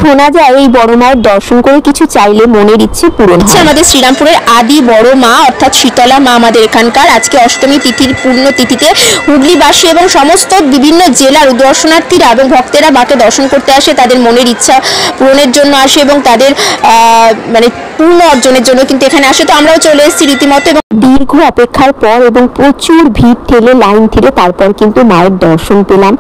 শোনা যায় এই বড় মায়ের দর্শন করে কিছু চাইলে মনের ইচ্ছে পূরণ হয়। আমাদের শ্রীরামপুরের আদি বড় মা অর্থাৎ শীতলা মা আমাদের এখানকার আজকে অষ্টমী তিথির পূর্ণ তিথিতে হুগলিবাসী এবং সমস্ত বিভিন্ন জেলার দর্শনার্থীরা এবং ভক্তেরা মাকে দর্শন করতে আসে, তাদের মনের ইচ্ছা পূরণের জন্য আসে এবং তাদের মানে পূর্ণ অর্জনের জন্য কিন্তু এখানে আসে। তো আমরাও চলে এসেছি রীতিমতো এবং দীর্ঘ অপেক্ষার পর এবং প্রচুর ভিড় ঠেলে লাইন থেকে তারপর কিন্তু মায়ের দর্শন পেলাম।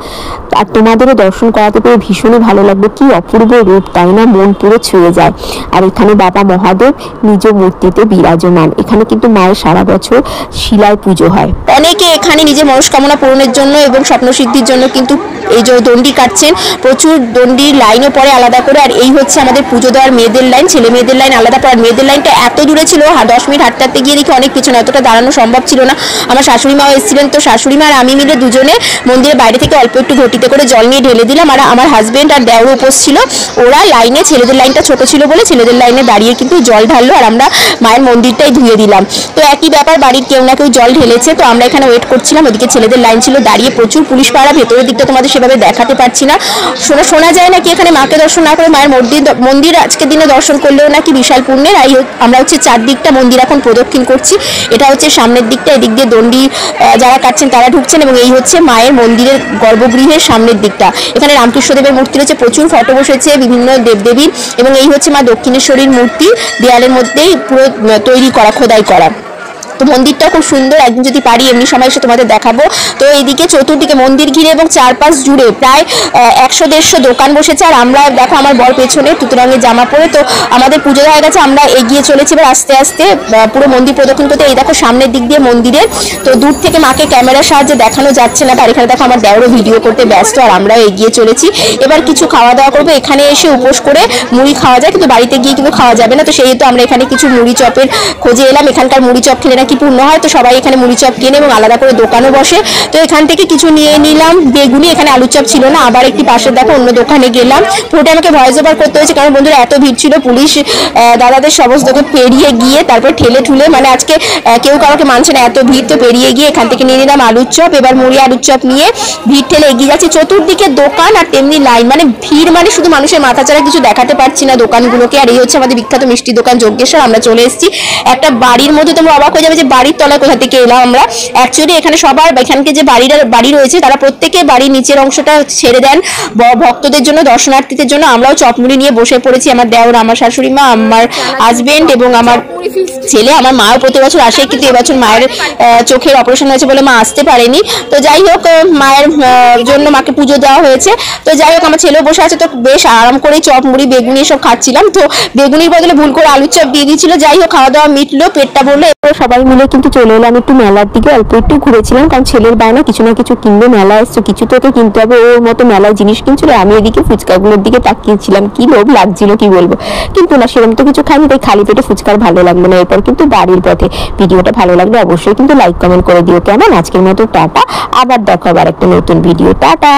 আর তোমাদেরও দর্শন করাতে পেরে ভীষণই ভালো লাগবে। কি অপূর্ব রূপ, তাই না? মন পুরো ছুঁয়ে যায়। আর এখানে বাবা মহাদেব নিজ মূর্তিতে বিরাজমান। এখানে কিন্তু মায়ের সারা বছর শিলায় পুজো হয়। অনেকে এখানে নিজের মনস্কামনা পূরণের জন্য এবং স্বপ্নসিদ্ধির জন্য কিন্তু এই যে দণ্ডি কাটছেন, প্রচুর দণ্ডির লাইনও পড়ে আলাদা করে। আর এই হচ্ছে আমাদের পুজো দেওয়ার মেয়েদের লাইন, ছেলে মেয়েদের লাইন আলাদা পড়ে। মেয়েদের লাইনটা এত দূরে ছিল, 10 মিনিট হাঁটতে হাঁটতে গিয়ে দেখি অনেক পিছনে, এতটা দাঁড়ানো সম্ভব ছিল না। আমার শাশুড়ি মাও এসেছিলেন, তো শাশুড়ি মা আর আমি মিলে দুজনে মন্দিরের বাইরে থেকে অল্প একটু ঘটিতে করে জল নিয়ে ঢেলে দিলাম। আর আমার হাজবেন্ড আর দেওরও উপোস ছিল, ওরা লাইনে, ছেলেদের লাইনটা ছোট ছিল বলে ছেলেদের লাইনে দাঁড়িয়ে কিন্তু জল ঢাললো আর আমরা মায়ের মন্দিরটাই ধুয়ে দিলাম। তো একই ব্যাপার, বাড়ির কেউ না কেউ জল ঢেলেছে, তো আমরা এখানে ওয়েট করছিলাম। ওদিকে ছেলেদের লাইন ছিল দাঁড়িয়ে, প্রচুর পুলিশ পাহারা। ভেতরের দিকটা তোমাদের সেভাবে দেখাতে পারছি না। শোনা যায় নাকি এখানে মাকে দর্শন না করে মায়ের মন্দির আজকের দিনে দর্শন করলেও নাকি বিশাল পুণ্যের। আমরা হচ্ছে চারদিকটা মন্দির এখন প্রদক্ষিণ করছি। এটা হচ্ছে সামনের দিকটা, এদিক দিয়ে দণ্ডি যারা কাটছেন তারা ঢুকছেন এবং এই হচ্ছে মায়ের মন্দিরের গর্ভগৃহের সামনের দিকটা। এখানে রামকৃষ্ণদেবের মূর্তি রয়েছে, প্রচুর ফটো বসেছে বিভিন্ন দেবদেবীর এবং এই হচ্ছে মা দক্ষিণেশ্বরীর মূর্তি, দেয়ালের মধ্যেই পুরো তৈরি করা, খোদাই করা। তো মন্দিরটা খুব সুন্দর, একদিন যদি পারি এমনি সময় এসে তোমাদের দেখাবো। তো এইদিকে চতুর্দিকে মন্দির ঘিরে এবং চারপাশ জুড়ে প্রায় 100-150 দোকান বসেছে। আর আমরা দেখো আমার বর পেছনে তুতে রঙের জামা পরে, তো আমাদের পুজো হয়ে গেছে, আমরা এগিয়ে চলেছি এবার আস্তে আস্তে পুরো মন্দির প্রদক্ষিণ করতে। এই দেখো সামনের দিক দিয়ে মন্দিরের, তো দূর থেকে মাকে ক্যামেরার সাহায্যে দেখানো যাচ্ছে না। আর এখানে দেখো আমার দেওরও ভিডিও করতে ব্যস্ত, আর আমরাও এগিয়ে চলেছি। এবার কিছু খাওয়া দাওয়া করবো। এখানে এসে উপোস করে মুড়ি খাওয়া যায়, কিন্তু বাড়িতে গিয়ে কিন্তু খাওয়া যাবে না। তো সেই তো আমরা এখানে কিছু মুড়ি চপের খোঁজে এলাম। এখানকার মুড়ি চপ খেলে কি পূর্ণ হয়, তো সবাই এখানে মুড়ি চপ কেনে এবং আলাদা করে দোকানও বসে। তো এখান থেকে কিছু নিয়ে নিলাম বেগুনি, এখানে আলু চপ ছিল না। আবার একটি পাশে দেখো অন্য দোকানে গেলাম। পুরোটা আমাকে ভয়েস ওভার করতে হয়েছে কারণ বন্ধুরা এত ভিড় ছিল, পুলিশ দাদাদের সমস্তকে পেরিয়ে গিয়ে তারপর ঠেলে ঠুলে, মানে আজকে কেউ কাউকে মানছে না, এত ভিড়। তো পেরিয়ে গিয়ে এখান থেকে নিয়ে নিলাম আলুর চপ। এবার মুড়ি আলুর চপ নিয়ে ভিড় ঠেলে এগিয়ে যাচ্ছি। চতুর্দিকে দোকান আর তেমনি লাইন, মানে ভিড়, মানে শুধু মানুষের মাথা ছাড়া কিছু দেখাতে পারছি না দোকানগুলোকে। আর এই হচ্ছে আমাদের বিখ্যাত মিষ্টি দোকান যজ্ঞেশ্বর। আমরা চলে এসেছি একটা বাড়ির মধ্যে। তোমরা অবাক হয়ে যাবে যে বাড়ির তলায় কোথা থেকে এলাম আমরা। অ্যাকচুয়ালি এখানে সবার, এখানকে যে বাড়ি রয়েছে তারা প্রত্যেকে বাড়ির নিচের অংশটা ছেড়ে দেন ভক্তদের জন্য, দর্শনার্থীদের জন্য। আমরাও চপমুড়ি নিয়ে বসে পড়েছি, আমার দেওর, আমার শাশুড়ি মা, আমার হাজবেন্ড এবং আমার ছেলে। আমার মাও প্রতি বছর আসে, কিন্তু এবছর মায়ের চোখের অপারেশন হয়েছে বলে মা আসতে পারেনি। তো যাই হোক, মায়ের জন্য মাকে পুজো দেওয়া হয়েছে। তো যাই হোক, আমার ছেলেও বসে আছে, তো বেশ আরাম করে চপ মুড়ি বেগুনি এসব খাচ্ছিলাম। তো বেগুনির বদলে ভুল করে আলুর চপ দিয়ে দিয়েছিল। যাই হোক, খাওয়া দাওয়া মিটলো, পেটটা ভরলো। সবাই মিলে কিন্তু চলে এলাম একটু মেলার দিকে। অল্প একটু ঘুরেছিলাম কারণ ছেলের বায়না কিছু না কিছু কিনবে, মেলা এসছে, কিছু তো ওকে কিনতে হবে। ওর মতো মেলায় জিনিস কিনছিল, আমি এদিকে ফুচকাগুলোর দিকে তাকিয়েছিলাম। কি লোভ লাগছিল কি বলবো, কিন্তু না সেরকম তো কিছু খাইনি, তাই খালি পেটে ফুচকার ভালো লাগলো না। এরপর কিন্তু বাড়ির পথে। ভিডিওটা ভালো লাগলে অবশ্যই কিন্তু লাইক কমেন্ট করে দিও। কেমন? আজকের মতো টাটা, আবার দেখো আবার একটা নতুন ভিডিও। টাটা।